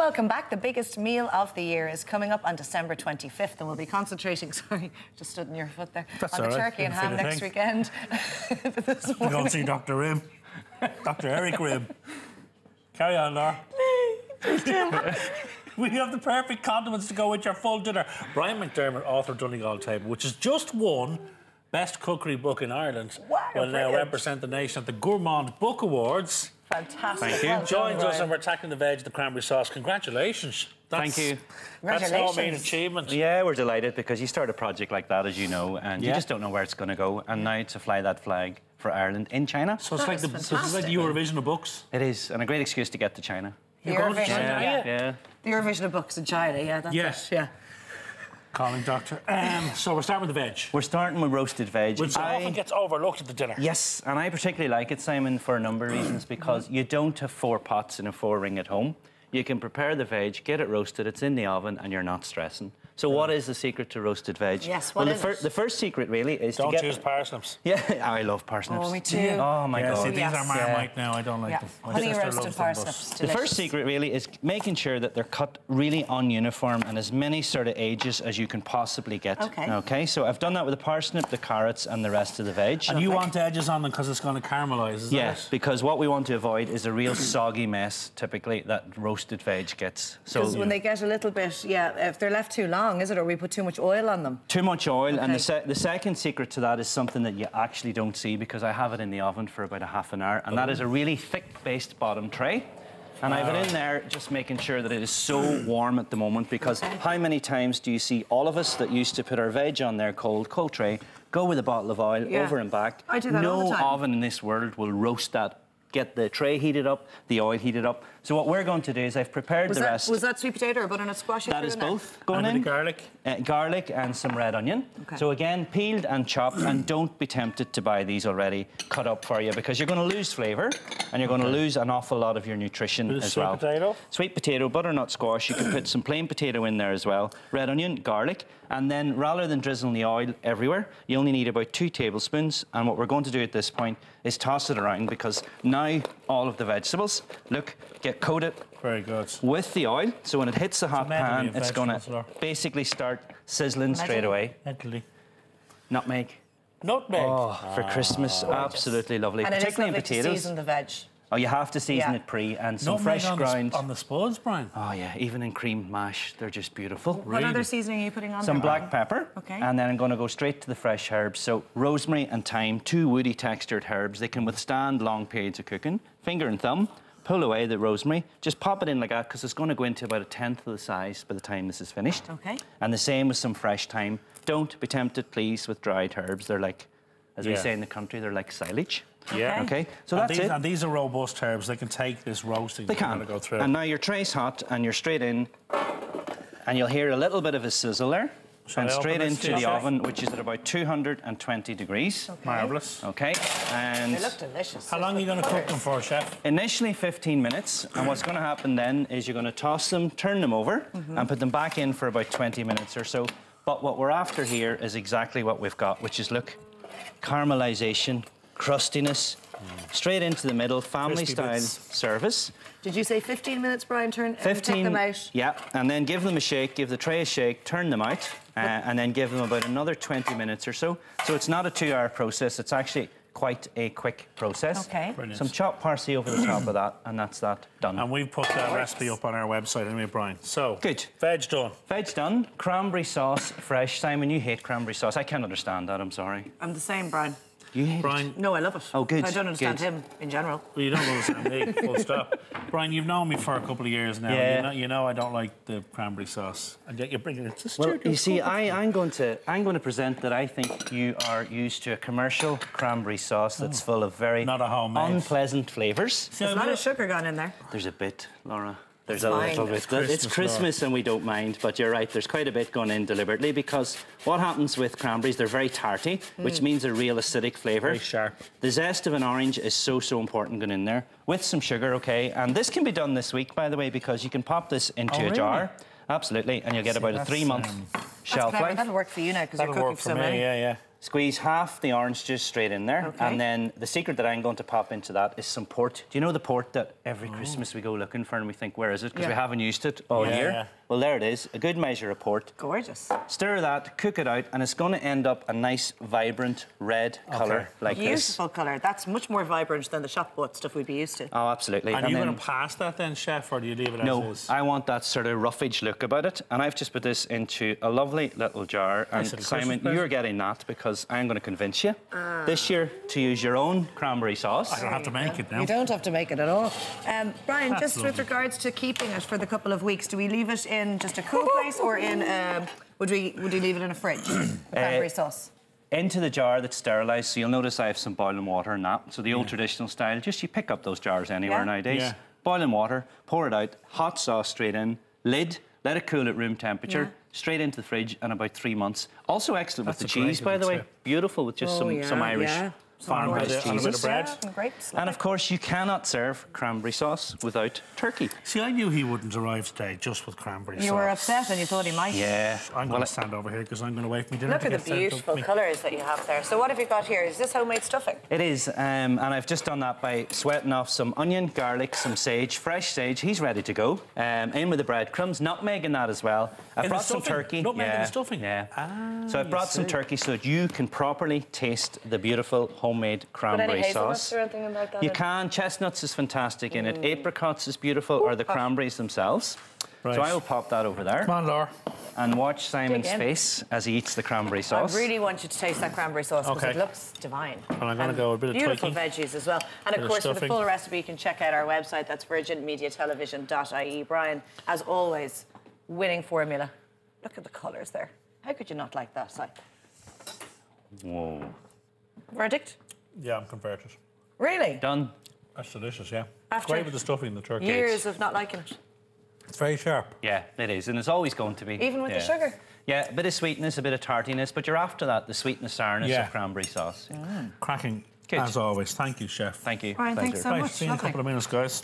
Welcome back. The biggest meal of the year is coming up on December 25th, and we'll be concentrating, sorry, just stood in your foot there, That's on the right. turkey and ham next weekend. This We're going to see Dr. Rim. Dr. Eric Rim. Carry on, Laura. We have the perfect condiments to go with your full dinner. Brian McDermott, author of Donegal Table, which has just won Best Cookery Book in Ireland, wow, will now represent the nation at the Gourmand Book Awards. Fantastic. Thank you. Well Joins done, us, and we're tackling the veg, the cranberry sauce. Congratulations. Thank you. That's no mean achievement. Yeah, we're delighted because you start a project like that, as you know, and you just don't know where it's going to go. And now to fly that flag for Ireland in China. So it's like the Eurovision of books. It is, and a great excuse to get to China. The Eurovision, yeah. The Eurovision of books in China, yeah, that's it, yeah. Calling doctor. So we're starting with the veg. We're starting with roasted veg. Which often gets overlooked at the dinner. Yes, and I particularly like it, Simon, for a number of reasons, because you don't have 4 pots in a 4-ring at home. You can prepare the veg, get it roasted, it's in the oven, and you're not stressing. So what is the secret to roasted veg? Yes, what is it? The first secret, really, is don't to get... choose parsnips. Yeah, I love parsnips. Oh, me too. Oh, my God. See, these are Marmite now. I don't like them. Honey roasted parsnips. The first secret, really, is making sure that they're cut really uniform and as many sort of edges as you can possibly get. Okay, so I've done that with the parsnip, the carrots, and the rest of the veg. And you want edges on them because it's going to caramelise, is yes, because what we want to avoid is a real soggy mess, typically, that roasted veg gets. Because when they get a little bit, if they're left too long, is it, or we put too much oil on them? Too much oil, and the second secret to that is something that you actually don't see, because I have it in the oven for about a half an hour, and that is a really thick-based bottom tray. And I have it in there just making sure that it is so warm at the moment, because how many times do you see all of us that used to put our veg on their cold tray, go with a bottle of oil over and back? I do that all the time. No oven in this world will roast that. Get the tray heated up, the oil heated up. So what we're going to do is I've prepared the rest. Was that sweet potato or butternut squash? That is both going in. Garlic? Garlic and some red onion. So again, peeled and chopped, and don't be tempted to buy these already cut up for you, because you're going to lose flavour and you're going to lose an awful lot of your nutrition as well. Sweet potato? Sweet potato, butternut squash. You can put some plain potato in there as well. Red onion, garlic. And then rather than drizzling the oil everywhere, you only need about 2 tablespoons. And what we're going to do at this point is toss it around, because now all of the vegetables, look, get coated with the oil. So when it hits the hot pan, it's going to basically start sizzling straight away. Nutmeg. Nutmeg. Oh, for Christmas, absolutely lovely. And particularly in potatoes. To season the veg. Oh, you have to season it pre, and some fresh ground. On the spuds, Brian? Oh, yeah, even in cream mash, they're just beautiful. What other seasoning are you putting on some there? Black pepper, and then I'm going to go straight to the fresh herbs. So rosemary and thyme, 2 woody textured herbs. They can withstand long periods of cooking. Finger and thumb, pull away the rosemary. Just pop it in like that, because it's going to go into about 1/10 of the size by the time this is finished. And the same with some fresh thyme. Don't be tempted, please, with dried herbs. They're like, as we say in the country, they're like silage. Okay, so that's it. And these are robust herbs. They can take this roasting. They can. Go through. And now your tray's hot, and you're straight in, and you'll hear a little bit of a sizzle there. And straight into the oven, which is at about 220 degrees. Marvellous. Okay, and... They look delicious. How long are you going to cook them for, Chef? Initially 15 minutes, and what's going to happen then is you're going to toss them, turn them over, and put them back in for about 20 minutes or so. But what we're after here is exactly what we've got, which is, look, caramelisation, crustiness, straight into the middle, family-style service. Did you say 15 minutes, Brian? 15, and take them out? Yeah, and then give them a shake, give the tray a shake, turn them out, and then give them about another 20 minutes or so. So it's not a 2-hour process, it's actually quite a quick process. Brilliant. Some chopped parsley over the top of that, and that's that done. And we've put that recipe up on our website anyway, Brian. So, good. Veg done. Veg done. Cranberry sauce, fresh. Simon, you hate cranberry sauce. I can't understand that, I'm sorry. I'm the same, Brian. You hate Brian? it? No, I love it. Oh, good. I don't understand him in general. Well, you don't understand me, full stop. Brian, you've known me for a couple of years now. Yeah. You know I don't like the cranberry sauce, and yet you're bringing it to Well, you see, I'm going to present that I think you are used to a commercial cranberry sauce that's full of very unpleasant flavours. There's a lot of sugar gone in there. There's a bit, Laura. There's a little bit. It's Christmas and we don't mind, but you're right, there's quite a bit gone in deliberately, because what happens with cranberries, they're very tarty, which means a real acidic flavour. Very sharp. The zest of an orange is so important going in there, with some sugar, and this can be done this week, by the way, because you can pop this into a jar. Absolutely, and you'll get about a 3-month shelf life. That'll work for you now, because you're cooking for so many. Yeah. Squeeze half the orange juice straight in there. Okay. And then the secret that I'm going to pop into that is some port. Do you know the port that every Christmas we go looking for and we think, where is it? Because we haven't used it all year. Yeah. Well, there it is. A good measure of port. Gorgeous. Stir that, cook it out, and it's going to end up a nice, vibrant red colour like this. Beautiful colour. That's much more vibrant than the shop bought stuff we'd be used to. Oh, absolutely. And are you going to pass that then, chef, or do you leave it as No, is? I want that sort of roughage look about it, and I've just put this into a lovely little jar. And little Simon, Christmas present. you're getting that because I'm going to convince you this year to use your own cranberry sauce. I don't have to make it now. You don't have to make it at all. Brian, That's just with lovely. regards to keeping it for the couple of weeks, do we leave it in just a cool place or in would you leave it in a fridge? The cranberry sauce. Into the jar that's sterilised, so you'll notice I have some boiling water in that. So the old traditional style, just you pick up those jars anywhere nowadays. Yeah. Boiling water, pour it out, hot sauce straight in, lid, let it cool at room temperature, straight into the fridge in about 3 months. Also excellent with the That's a great cheese, by the way. tip. Beautiful with just some Irish farm Farm based bread, and a bit of cheeses. bread. Yeah, grapes. And of course, you cannot serve cranberry sauce without turkey. See, I knew he wouldn't arrive today just with cranberry sauce. You were upset and you thought he might. Yeah. I'm going to stand over here because I'm going to wait for me dinner. Look to at get the served up beautiful to me. colours that you have there. So what have you got here? Is this homemade stuffing? It is, and I've just done that by sweating off some onion, garlic, some sage, fresh sage. He's ready to go. In with the breadcrumbs, nutmeg in that as well. I've In the brought some stuffing? turkey. Nutmeg in the stuffing? Yeah. So I've you brought some see. turkey so that you can properly taste the beautiful homemade cranberry hazelnuts sauce. or anything like that You in? can. Chestnuts is fantastic in it. Apricots is beautiful, or the cranberries themselves. Right. So I will pop that over there Come on, Laura. and watch Simon's Dig in. face as he eats the cranberry sauce. I really want you to taste that cranberry sauce because Okay. it looks divine. And I'm gonna go a bit of beautiful tweaking. veggies as well. And of Bit of course, for the stuffing. full recipe, you can check out our website. That's virginmediatelevision.ie. Brian, as always, winning formula. Look at the colours there. How could you not like that, Si? Whoa. Verdict? Yeah, I'm converted. Really? Done. That's delicious, yeah. After Great with the stuffing and the turkey. Years of not liking it. It's very sharp. Yeah, it is, and it's always going to be. Even with the sugar? Yeah, a bit of sweetness, a bit of tartiness, but you're after that, the sweetness, sourness Yeah. of cranberry sauce. Cracking, Good. as always. Thank you, chef. Thank you. Brian, Pleasure. thanks so Right, much. see you in a Lovely. couple of minutes, guys.